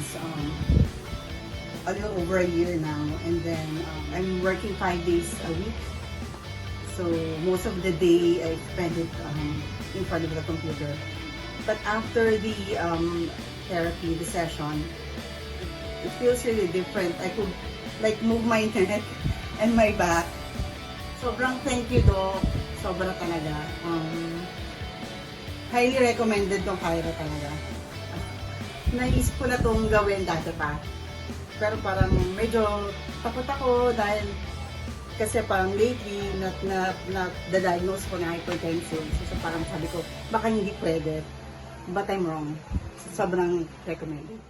since a little over a year now, and then I'm working 5 days a week. So most of the day I spend it in front of the computer. But after the therapy, the session, it feels really different. I could like move my neck and my back. Sobrang thank you, Doc. Sobra talaga. Highly recommended tong Chiro talaga. Naisip ko na itong gawin dati pa. Pero parang medyo takot ako dahil kasi parang lately na-diagnose ko na hypertension. So parang sabi ko, baka hindi pwede. But I'm wrong. Sobrang recommended.